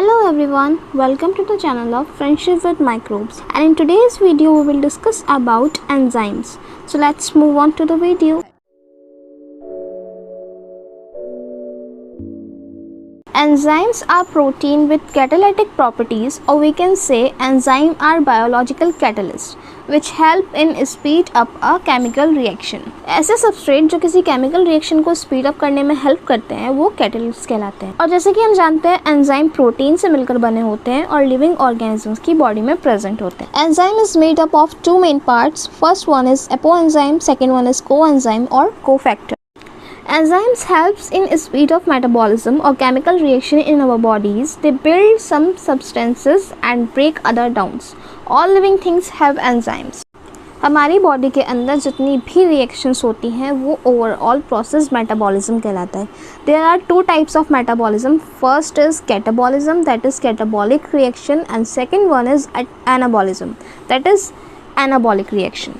Hello everyone, welcome to the channel of Friendship with Microbes, and in today's video we will discuss about enzymes. So let's move on to the video. Enzymes are protein with catalytic properties, or we can say enzymes are biological catalysts which help in speed up a chemical reaction. ऐसे substrate जो किसी chemical reaction को speed up करने में help करते हैं वो catalyst कहलाते हैं। और जैसे कि हम जानते हैं एंजाइम प्रोटीन से मिलकर बने होते हैं और लिविंग ऑर्गेनिजम्स की बॉडी में प्रेजेंट होते हैं। Enzyme is made up of two main parts. First one is apoenzyme, second one is coenzyme और cofactor. Enzymes helps in speed of metabolism or chemical reaction in our bodies. They build some substances and break other downs. All living things have enzymes. हमारी body के अंदर जितनी भी reactions होती हैं वो overall process metabolism कहलाता है। There are two types of metabolism. First is catabolism, that is catabolic reaction, and second one is anabolism, that is anabolic reaction.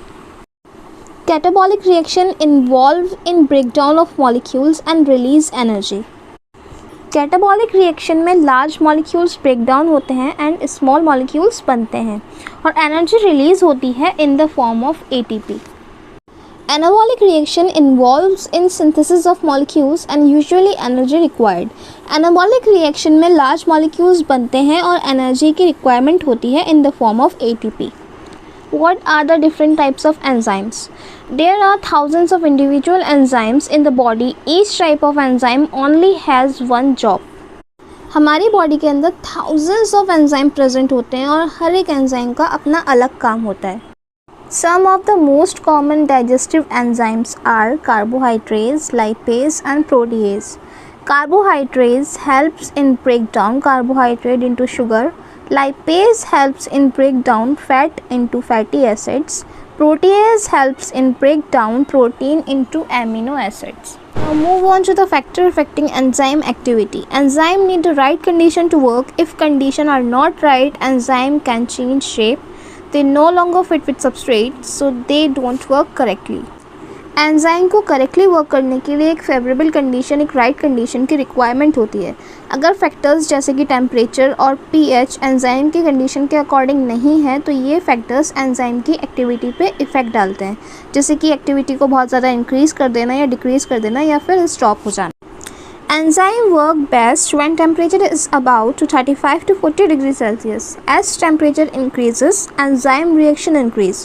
Catabolic reaction involve in breakdown of molecules and release energy. Catabolic reaction में large molecules breakdown होते हैं and small molecules बनते हैं और energy release होती है in the form of ATP. Anabolic reaction involves in synthesis of molecules and usually energy required. Anabolic reaction में large molecules बनते हैं और energy की requirement होती है in the form of ATP. What are the different types of enzymes? There are thousands of individual enzymes in the body. Each type of enzyme only has one job. हमारी body के अंदर thousands of enzyme present होते हैं और हर एक enzyme का अपना अलग काम होता है. Some of the most common digestive enzymes are carbohydrates, lipase and protease. Carbohydrates helps in break down carbohydrate into sugar. Lipase helps in break down fat into fatty acids. Protease helps in break down protein into amino acids. Now move on to the factor affecting enzyme activity. Enzyme need the right condition to work. If conditions are not right, enzyme can change shape. They no longer fit with substrate, so they don't work correctly. Enzyme को correctly work करने के लिए एक favourable condition, एक right condition की requirement होती है. अगर फैक्टर्स जैसे कि टेम्परेचर और पीएच एंजाइम की कंडीशन के अकॉर्डिंग नहीं है तो ये फैक्टर्स एंजाइम की एक्टिविटी पे इफ़ेक्ट डालते हैं, जैसे कि एक्टिविटी को बहुत ज़्यादा इंक्रीज़ कर देना या डिक्रीज़ कर देना या फिर स्टॉप हो जाना. Enzyme work best when temperature is about to 35 to 40 degrees Celsius. As temperature increases, enzyme reaction increase.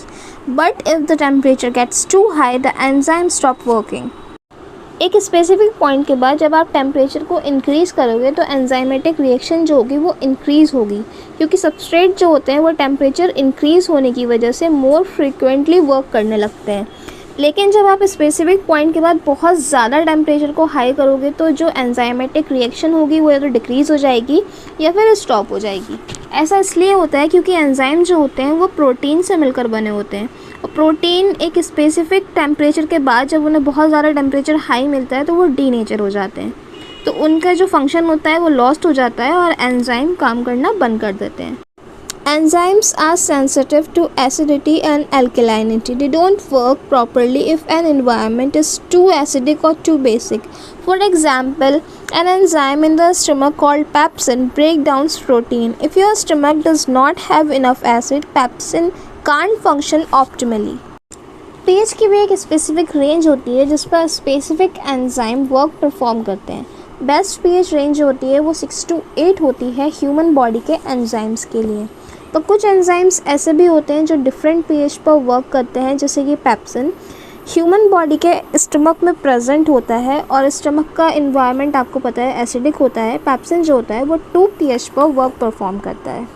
But if the temperature gets too high, the enzyme stop working. एक स्पेसिफिक पॉइंट के बाद जब आप temperature को increase करोगे तो enzymatic reaction जो होगी वो इंक्रीज़ होगी, क्योंकि सबस्ट्रेट जो होते हैं वो टेम्परेचर इंक्रीज़ होने की वजह से मोर फ्रीक्वेंटली वर्क करने लगते हैं. लेकिन जब आप स्पेसिफिक पॉइंट के बाद बहुत ज़्यादा टेम्परेचर को हाई करोगे तो जो एंजाइमेटिक रिएक्शन होगी वो या तो डिक्रीज़ हो जाएगी या फिर स्टॉप हो जाएगी. ऐसा इसलिए होता है क्योंकि एंजाइम जो होते हैं वो प्रोटीन से मिलकर बने होते हैं और प्रोटीन एक स्पेसिफिक टेम्परेचर के बाद जब उन्हें बहुत ज़्यादा टेम्परेचर हाई मिलता है तो वो डीनेचर हो जाते हैं, तो उनका जो फंक्शन होता है वो लॉस्ट हो जाता है और एंजाइम काम करना बंद कर देते हैं. Enzymes are sensitive to acidity and alkalinity. They don't work properly if an environment is too acidic or too basic. For example, an enzyme in the stomach called pepsin breaks down protein. If your stomach does not have enough acid, pepsin can't function optimally. pH की भी एक specific range होती है जिस पर specific enzyme work perform करते हैं. Best pH range होती है वो 6 to 8 होती है ह्यूमन बॉडी के एंजाइम्स के लिए. तो कुछ एंजाइम्स ऐसे भी होते हैं जो डिफरेंट pH पर वर्क करते हैं, जैसे कि पेप्सिन ह्यूमन बॉडी के स्टमक में प्रेजेंट होता है और स्टमक का इन्वायरमेंट आपको पता है एसिडिक होता है. पेप्सिन जो होता है वो 2 pH पर वर्क परफॉर्म करता है.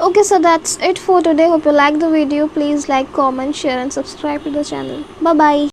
Okay, so that's it for today. Hope you like the video. Please like, comment, share and subscribe to the channel. Bye bye.